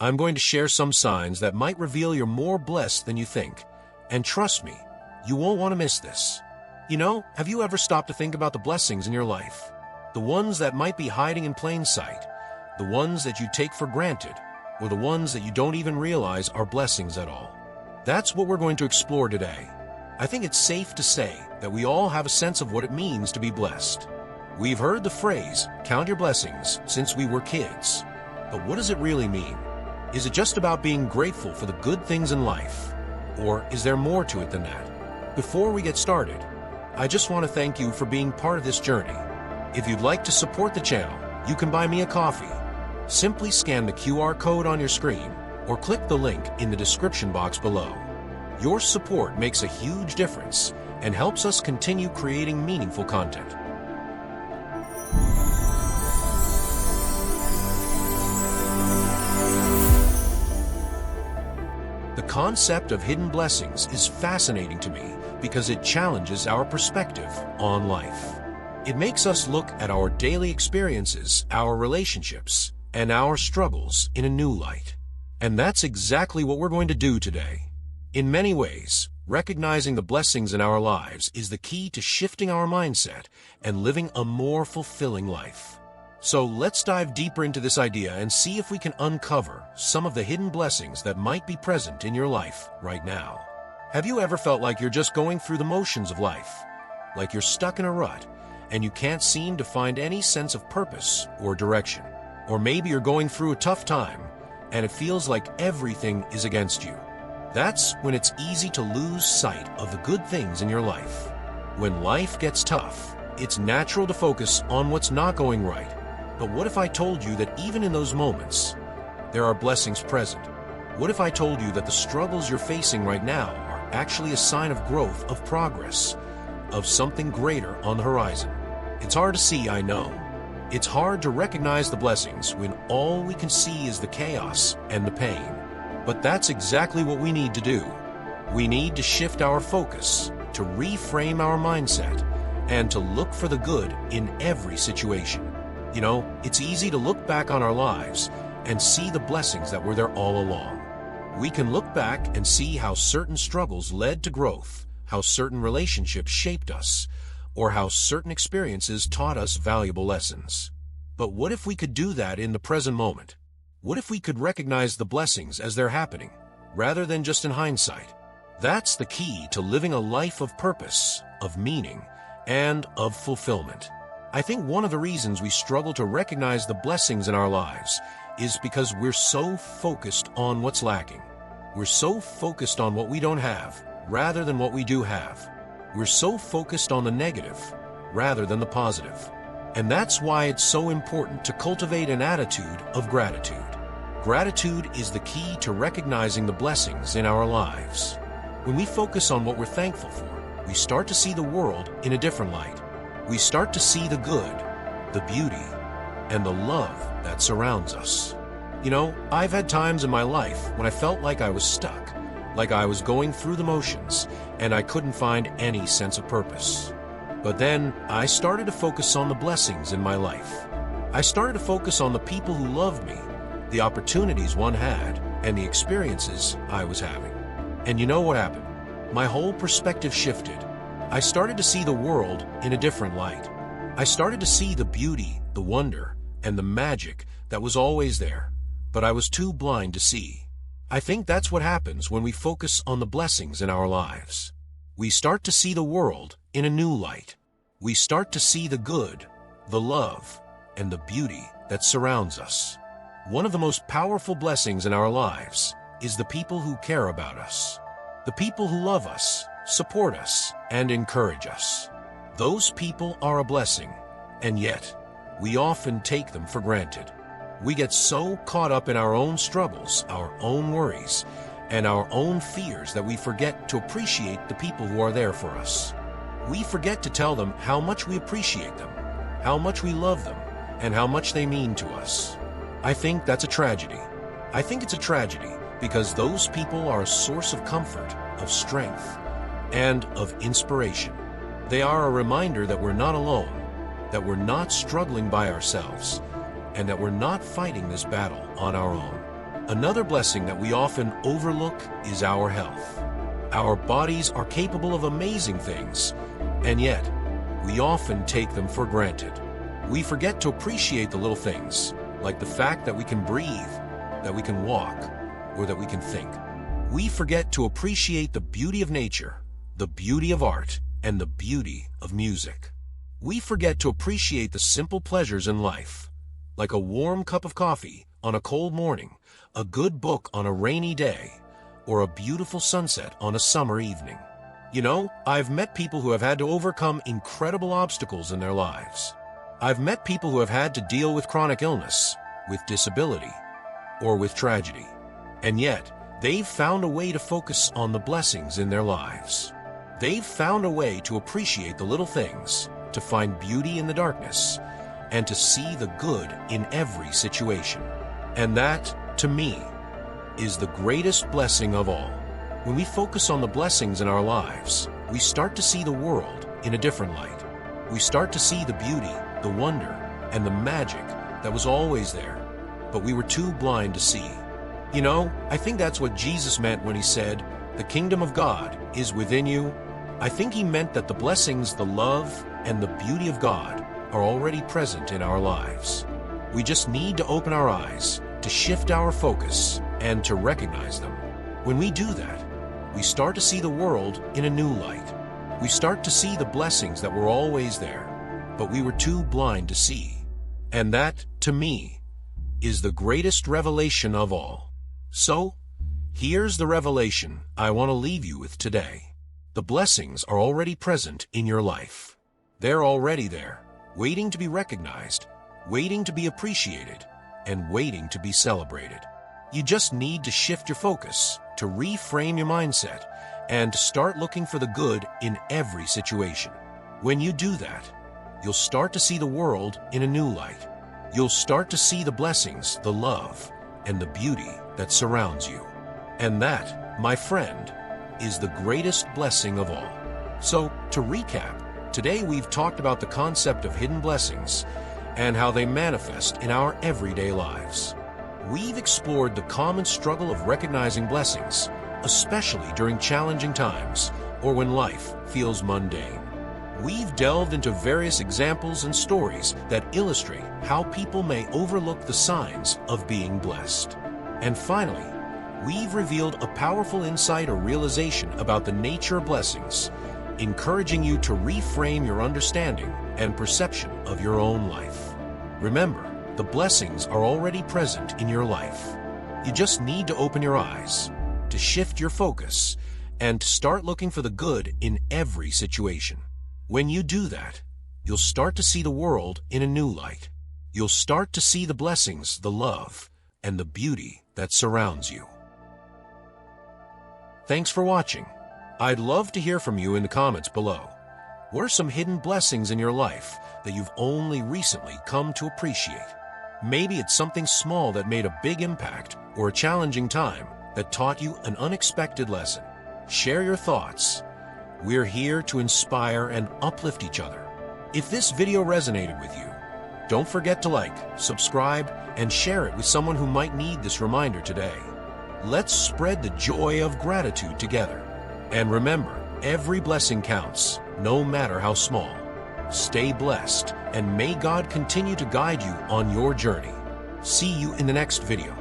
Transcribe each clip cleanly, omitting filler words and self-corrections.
I'm going to share some signs that might reveal you're more blessed than you think. And trust me, you won't want to miss this. Have you ever stopped to think about the blessings in your life? The ones that might be hiding in plain sight, the ones that you take for granted, or the ones that you don't even realize are blessings at all. That's what we're going to explore today. I think it's safe to say that we all have a sense of what it means to be blessed. We've heard the phrase, count your blessings, since we were kids. But what does it really mean? Is it just about being grateful for the good things in life? Or is there more to it than that? Before we get started, I just want to thank you for being part of this journey. If you'd like to support the channel, you can buy me a coffee. Simply scan the QR code on your screen or click the link in the description box below. Your support makes a huge difference and helps us continue creating meaningful content. The concept of hidden blessings is fascinating to me because it challenges our perspective on life. It makes us look at our daily experiences, our relationships, and our struggles in a new light. And that's exactly what we're going to do today. In many ways, recognizing the blessings in our lives is the key to shifting our mindset and living a more fulfilling life. So let's dive deeper into this idea and see if we can uncover some of the hidden blessings that might be present in your life right now. Have you ever felt like you're just going through the motions of life? Like you're stuck in a rut and you can't seem to find any sense of purpose or direction? Or maybe you're going through a tough time and it feels like everything is against you. That's when it's easy to lose sight of the good things in your life. When life gets tough, it's natural to focus on what's not going right. But what if I told you that even in those moments, there are blessings present? What if I told you that the struggles you're facing right now are actually a sign of growth, of progress, of something greater on the horizon? It's hard to see, I know. It's hard to recognize the blessings when all we can see is the chaos and the pain. But that's exactly what we need to do. We need to shift our focus, to reframe our mindset, and to look for the good in every situation. It's easy to look back on our lives and see the blessings that were there all along. We can look back and see how certain struggles led to growth, how certain relationships shaped us, or how certain experiences taught us valuable lessons. But what if we could do that in the present moment? What if we could recognize the blessings as they're happening, rather than just in hindsight? That's the key to living a life of purpose, of meaning, and of fulfillment. I think one of the reasons we struggle to recognize the blessings in our lives is because we're so focused on what's lacking. We're so focused on what we don't have, rather than what we do have. We're so focused on the negative, rather than the positive. And that's why it's so important to cultivate an attitude of gratitude. Gratitude is the key to recognizing the blessings in our lives. When we focus on what we're thankful for, we start to see the world in a different light. We start to see the good, the beauty, and the love that surrounds us. I've had times in my life when I felt like I was stuck, like I was going through the motions, and I couldn't find any sense of purpose. But then I started to focus on the blessings in my life. I started to focus on the people who loved me, the opportunities one had, and the experiences I was having. And you know what happened? My whole perspective shifted. I started to see the world in a different light. I started to see the beauty, the wonder, and the magic that was always there, but I was too blind to see. I think that's what happens when we focus on the blessings in our lives. We start to see the world in a new light. We start to see the good, the love, and the beauty that surrounds us. One of the most powerful blessings in our lives is the people who care about us. The people who love us, support us, and encourage us. Those people are a blessing, and yet, we often take them for granted. We get so caught up in our own struggles, our own worries, and our own fears that we forget to appreciate the people who are there for us. We forget to tell them how much we appreciate them, how much we love them, and how much they mean to us. I think that's a tragedy. I think it's a tragedy because those people are a source of comfort, of strength, and of inspiration. They are a reminder that we're not alone, that we're not struggling by ourselves, and that we're not fighting this battle on our own. Another blessing that we often overlook is our health. Our bodies are capable of amazing things, and yet we often take them for granted. We forget to appreciate the little things, like the fact that we can breathe, that we can walk, or that we can think. We forget to appreciate the beauty of nature, the beauty of art, and the beauty of music. We forget to appreciate the simple pleasures in life, like a warm cup of coffee on a cold morning, a good book on a rainy day, or a beautiful sunset on a summer evening. You know, I've met people who have had to overcome incredible obstacles in their lives. I've met people who have had to deal with chronic illness, with disability, or with tragedy. And yet, they've found a way to focus on the blessings in their lives. They've found a way to appreciate the little things, to find beauty in the darkness, and to see the good in every situation. And that, to me, is the greatest blessing of all. When we focus on the blessings in our lives, we start to see the world in a different light. We start to see the beauty, the wonder, and the magic that was always there, but we were too blind to see. You know, I think that's what Jesus meant when he said, "The kingdom of God is within you." I think he meant that the blessings, the love, and the beauty of God are already present in our lives. We just need to open our eyes, to shift our focus, and to recognize them. When we do that, we start to see the world in a new light. We start to see the blessings that were always there, but we were too blind to see. And that, to me, is the greatest revelation of all. So, here's the revelation I want to leave you with today. The blessings are already present in your life. They're already there, waiting to be recognized, waiting to be appreciated, and waiting to be celebrated. You just need to shift your focus, to reframe your mindset, and to start looking for the good in every situation. When you do that, you'll start to see the world in a new light. You'll start to see the blessings, the love, and the beauty that surrounds you. And that, my friend, is the greatest blessing of all. So, to recap, today we've talked about the concept of hidden blessings and how they manifest in our everyday lives. We've explored the common struggle of recognizing blessings, especially during challenging times or when life feels mundane. We've delved into various examples and stories that illustrate how people may overlook the signs of being blessed. And finally, we've revealed a powerful insight or realization about the nature of blessings, encouraging you to reframe your understanding and perception of your own life. Remember, the blessings are already present in your life. You just need to open your eyes, to shift your focus, and to start looking for the good in every situation. When you do that, you'll start to see the world in a new light. You'll start to see the blessings, the love, and the beauty that surrounds you. Thanks for watching. I'd love to hear from you in the comments below. What are some hidden blessings in your life that you've only recently come to appreciate? Maybe it's something small that made a big impact, or a challenging time that taught you an unexpected lesson. Share your thoughts. We're here to inspire and uplift each other. If this video resonated with you, don't forget to like, subscribe, and share it with someone who might need this reminder today. Let's spread the joy of gratitude together. And remember, every blessing counts, no matter how small. Stay blessed, and may God continue to guide you on your journey. See you in the next video.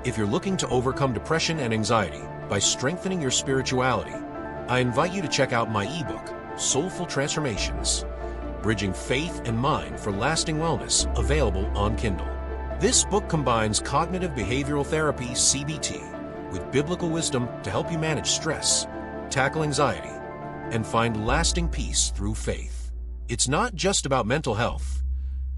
If you're looking to overcome depression and anxiety by strengthening your spirituality, I invite you to check out my ebook, Soulful Transformations, Bridging Faith and Mind for Lasting Wellness, available on Kindle. This book combines cognitive behavioral therapy, CBT, with biblical wisdom to help you manage stress, tackle anxiety, and find lasting peace through faith. It's not just about mental health.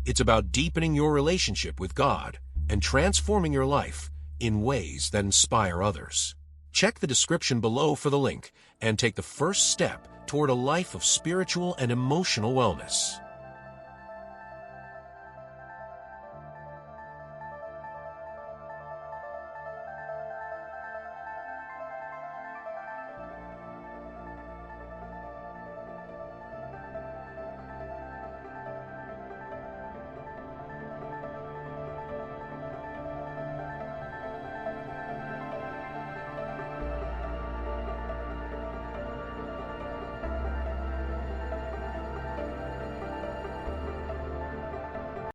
It's about deepening your relationship with God and transforming your life in ways that inspire others. Check the description below for the link and take the first step toward a life of spiritual and emotional wellness.